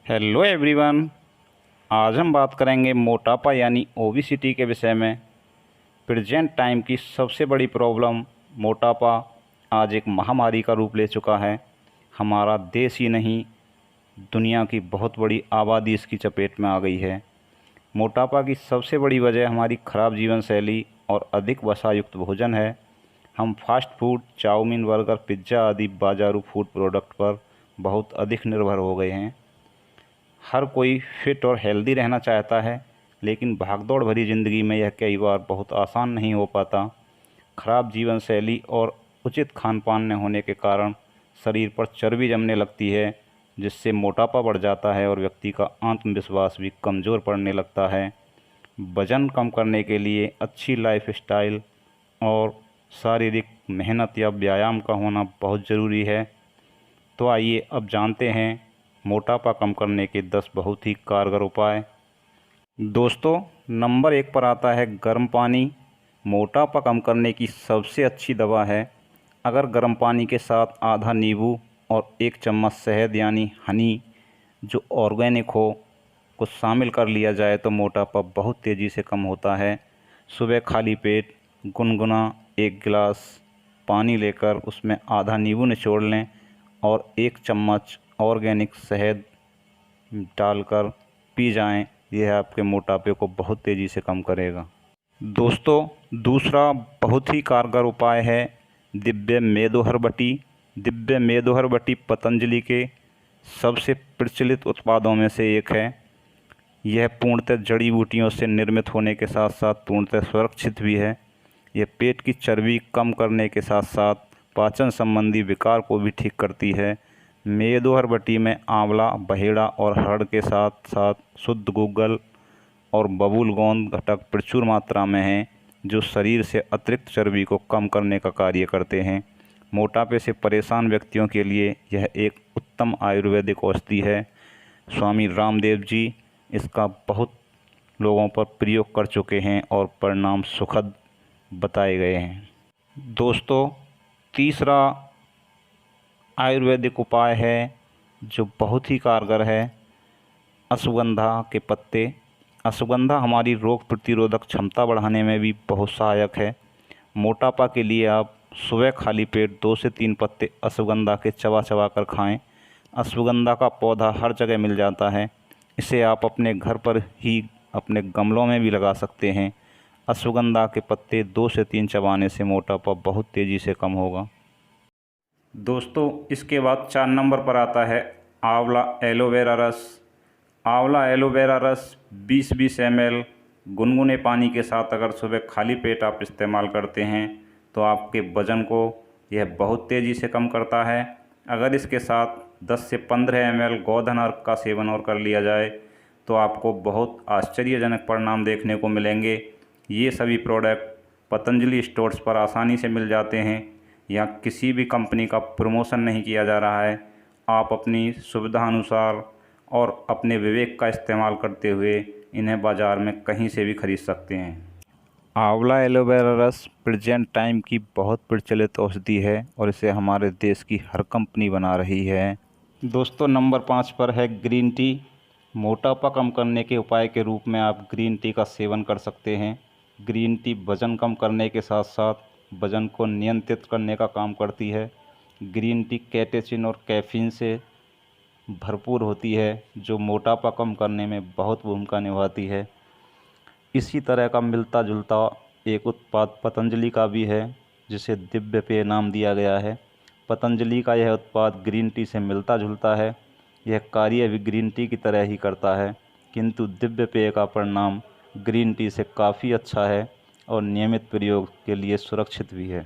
Hello everyone. आज हम बात करेंगे मोटापा यानी ओबेसिटी के विषय में। प्रेजेंट टाइम की सबसे बड़ी प्रॉब्लम मोटापा आज एक महामारी का रूप ले चुका है। हमारा देश ही नहीं, दुनिया की बहुत बड़ी आबादी इसकी चपेट में आ गई है। मोटापा की सबसे बड़ी वजह हमारी ख़राब जीवन शैली और अधिक वसायुक्त भोजन है। हम fast food, chow mein, burger, pizza आदि बाजारू फूड प्रोडक्ट पर बहुत अधिक निर्भर हो गए हैं। हर कोई फिट और हेल्दी रहना चाहता है, लेकिन भागदौड़ भरी ज़िंदगी में यह कई बार बहुत आसान नहीं हो पाता। खराब जीवन शैली और उचित खान पान न होने के कारण शरीर पर चर्बी जमने लगती है, जिससे मोटापा बढ़ जाता है और व्यक्ति का आत्मविश्वास भी कमज़ोर पड़ने लगता है। वज़न कम करने के लिए अच्छी लाइफस्टाइल और शारीरिक मेहनत या व्यायाम का होना बहुत ज़रूरी है। तो आइए अब जानते हैं मोटापा कम करने के 10 बहुत ही कारगर उपाय। दोस्तों, नंबर 1 पर आता है गर्म पानी। मोटापा कम करने की सबसे अच्छी दवा है। अगर गर्म पानी के साथ आधा नींबू और 1 चम्मच शहद यानी हनी, जो ऑर्गेनिक हो, को शामिल कर लिया जाए तो मोटापा बहुत तेज़ी से कम होता है। सुबह खाली पेट गुनगुना 1 गिलास पानी लेकर उसमें आधा नींबू निचोड़ लें और 1 चम्मच ऑर्गेनिक शहद डालकर पी जाएं। यह आपके मोटापे को बहुत तेज़ी से कम करेगा। दोस्तों, दूसरा बहुत ही कारगर उपाय है दिव्य मेदोहरबटी। दिव्य मेदोहरबटी पतंजलि के सबसे प्रचलित उत्पादों में से एक है। यह पूर्णतः जड़ी बूटियों से निर्मित होने के साथ साथ पूर्णतः सुरक्षित भी है। यह पेट की चर्बी कम करने के साथ साथ पाचन संबंधी विकार को भी ठीक करती है। मेदोहरबटी में आंवला, बहेड़ा और हरड़ के साथ साथ शुद्ध गूगल और बबूल गोंद घटक प्रचुर मात्रा में हैं, जो शरीर से अतिरिक्त चर्बी को कम करने का कार्य करते हैं। मोटापे से परेशान व्यक्तियों के लिए यह एक उत्तम आयुर्वेदिक औषधि है। स्वामी रामदेव जी इसका बहुत लोगों पर प्रयोग कर चुके हैं और परिणाम सुखद बताए गए हैं। दोस्तों, तीसरा आयुर्वेदिक उपाय है जो बहुत ही कारगर है, अश्वगंधा के पत्ते। अश्वगंधा हमारी रोग प्रतिरोधक क्षमता बढ़ाने में भी बहुत सहायक है। मोटापा के लिए आप सुबह खाली पेट 2 से 3 पत्ते अश्वगंधा के चबा चबा कर खाएं। अश्वगंधा का पौधा हर जगह मिल जाता है। इसे आप अपने घर पर ही अपने गमलों में भी लगा सकते हैं। अश्वगंधा के पत्ते 2 से 3 चबाने से मोटापा बहुत तेज़ी से कम होगा। दोस्तों, इसके बाद 4 नंबर पर आता है आंवला एलोवेरा रस। आंवला एलोवेरा रस 20-20 ml गुनगुने पानी के साथ अगर सुबह खाली पेट आप इस्तेमाल करते हैं तो आपके वज़न को यह बहुत तेज़ी से कम करता है। अगर इसके साथ 10 से 15 ml गोधन अर्क का सेवन और कर लिया जाए तो आपको बहुत आश्चर्यजनक परिणाम देखने को मिलेंगे। ये सभी प्रोडक्ट पतंजलि स्टोर्स पर आसानी से मिल जाते हैं। यहाँ किसी भी कंपनी का प्रमोशन नहीं किया जा रहा है। आप अपनी सुविधा अनुसार और अपने विवेक का इस्तेमाल करते हुए इन्हें बाज़ार में कहीं से भी खरीद सकते हैं। आंवला एलोवेरा रस प्रेजेंट टाइम की बहुत प्रचलित औषधि है और इसे हमारे देश की हर कंपनी बना रही है। दोस्तों, नंबर 5 पर है ग्रीन टी। मोटापा कम करने के उपाय के रूप में आप ग्रीन टी का सेवन कर सकते हैं। ग्रीन टी वज़न कम करने के साथ साथ वज़न को नियंत्रित करने का काम करती है। ग्रीन टी कैटेचिन और कैफीन से भरपूर होती है, जो मोटापा कम करने में बहुत भूमिका निभाती है। इसी तरह का मिलता जुलता एक उत्पाद पतंजलि का भी है, जिसे दिव्य पेय नाम दिया गया है। पतंजलि का यह उत्पाद ग्रीन टी से मिलता जुलता है। यह कार्य भी ग्रीन टी की तरह ही करता है, किंतु दिव्य पेय का परिणाम ग्रीन टी से काफ़ी अच्छा है और नियमित प्रयोग के लिए सुरक्षित भी है।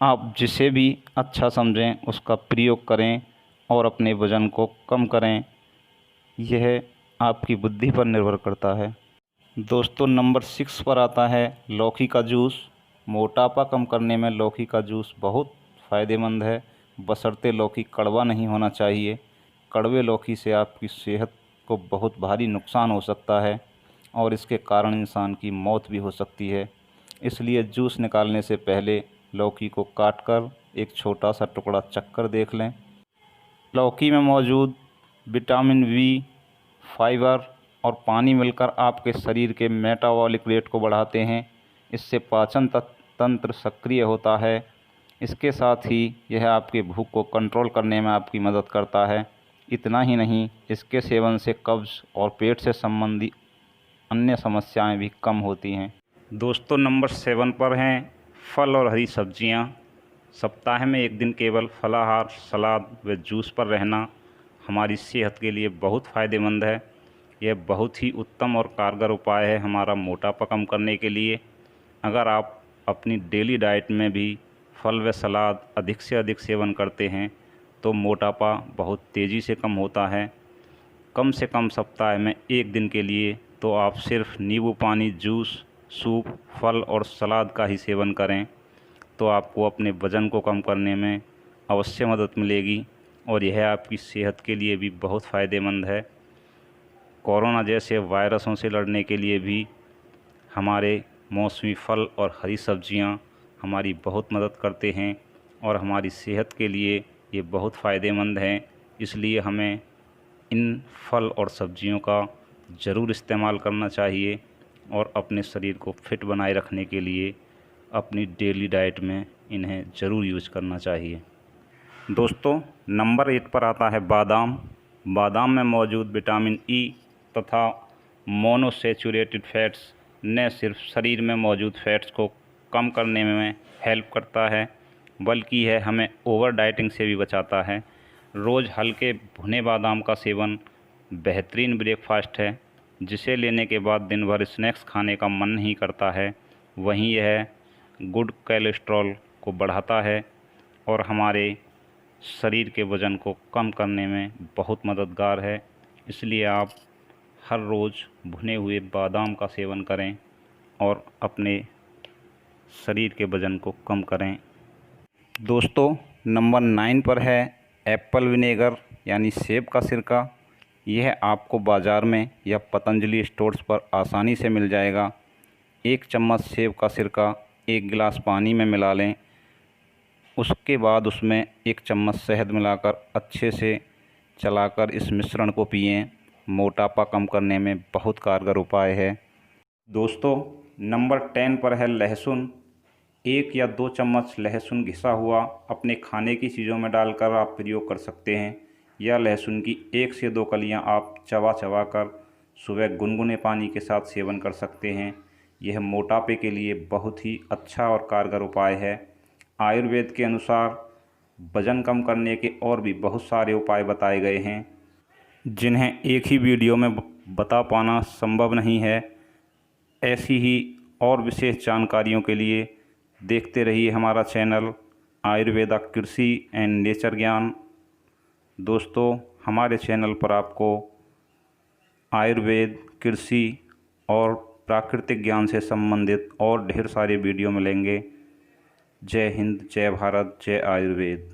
आप जिसे भी अच्छा समझें उसका प्रयोग करें और अपने वज़न को कम करें। यह आपकी बुद्धि पर निर्भर करता है। दोस्तों, नंबर 6 पर आता है लौकी का जूस। मोटापा कम करने में लौकी का जूस बहुत फ़ायदेमंद है, बशर्ते लौकी कड़वा नहीं होना चाहिए। कड़वे लौकी से आपकी सेहत को बहुत भारी नुकसान हो सकता है और इसके कारण इंसान की मौत भी हो सकती है। इसलिए जूस निकालने से पहले लौकी को काटकर एक छोटा सा टुकड़ा चखकर देख लें। लौकी में मौजूद विटामिन बी, फाइबर और पानी मिलकर आपके शरीर के मेटाबॉलिक रेट को बढ़ाते हैं। इससे पाचन तंत्र सक्रिय होता है। इसके साथ ही यह आपके भूख को कंट्रोल करने में आपकी मदद करता है। इतना ही नहीं, इसके सेवन से कब्ज़ और पेट से संबंधित अन्य समस्याएं भी कम होती हैं। दोस्तों, नंबर 7 पर हैं फल और हरी सब्जियां। सप्ताह में एक दिन केवल फलाहार, सलाद व जूस पर रहना हमारी सेहत के लिए बहुत फ़ायदेमंद है। यह बहुत ही उत्तम और कारगर उपाय है हमारा मोटापा कम करने के लिए। अगर आप अपनी डेली डाइट में भी फल व सलाद अधिक से अधिक सेवन करते हैं तो मोटापा बहुत तेज़ी से कम होता है। कम से कम सप्ताह में एक दिन के लिए तो आप सिर्फ नींबू पानी, जूस, सूप, फल और सलाद का ही सेवन करें तो आपको अपने वज़न को कम करने में अवश्य मदद मिलेगी और यह आपकी सेहत के लिए भी बहुत फ़ायदेमंद है। कोरोना जैसे वायरसों से लड़ने के लिए भी हमारे मौसमी फल और हरी सब्जियां हमारी बहुत मदद करते हैं और हमारी सेहत के लिए ये बहुत फ़ायदेमंद हैं। इसलिए हमें इन फल और सब्जियों का ज़रूर इस्तेमाल करना चाहिए और अपने शरीर को फिट बनाए रखने के लिए अपनी डेली डाइट में इन्हें ज़रूर यूज़ करना चाहिए। दोस्तों, नंबर 8 पर आता है बादाम। बादाम में मौजूद विटामिन ई तथा मोनोसैचुरेटेड फैट्स न सिर्फ शरीर में मौजूद फैट्स को कम करने में हेल्प करता है बल्कि यह हमें ओवर डाइटिंग से भी बचाता है। रोज़ हल्के भुने बादाम का सेवन बेहतरीन ब्रेकफास्ट है जिसे लेने के बाद दिन भर स्नैक्स खाने का मन नहीं करता है। वहीं यह गुड कोलेस्ट्रॉल को बढ़ाता है और हमारे शरीर के वज़न को कम करने में बहुत मददगार है। इसलिए आप हर रोज़ भुने हुए बादाम का सेवन करें और अपने शरीर के वज़न को कम करें। दोस्तों, नंबर 9 पर है एप्पल विनेगर यानी सेब का सिरका। यह आपको बाज़ार में या पतंजलि स्टोर्स पर आसानी से मिल जाएगा। 1 चम्मच सेब का सिरका 1 गिलास पानी में मिला लें। उसके बाद उसमें 1 चम्मच शहद मिलाकर अच्छे से चलाकर इस मिश्रण को पिएं। मोटापा कम करने में बहुत कारगर उपाय है। दोस्तों, नंबर 10 पर है लहसुन। 1 या 2 चम्मच लहसुन घिसा हुआ अपने खाने की चीज़ों में डालकर आप प्रयोग कर सकते हैं या लहसुन की 1 से 2 कलियां आप चबा चबा कर सुबह गुनगुने पानी के साथ सेवन कर सकते हैं। यह मोटापे के लिए बहुत ही अच्छा और कारगर उपाय है। आयुर्वेद के अनुसार वज़न कम करने के और भी बहुत सारे उपाय बताए गए हैं जिन्हें एक ही वीडियो में बता पाना संभव नहीं है। ऐसी ही और विशेष जानकारियों के लिए देखते रहिए हमारा चैनल आयुर्वेदा कृषि एंड नेचर ज्ञान। दोस्तों, हमारे चैनल पर आपको आयुर्वेद, कृषि और प्राकृतिक ज्ञान से संबंधित और ढेर सारे वीडियो मिलेंगे। जय हिंद, जय भारत, जय आयुर्वेद।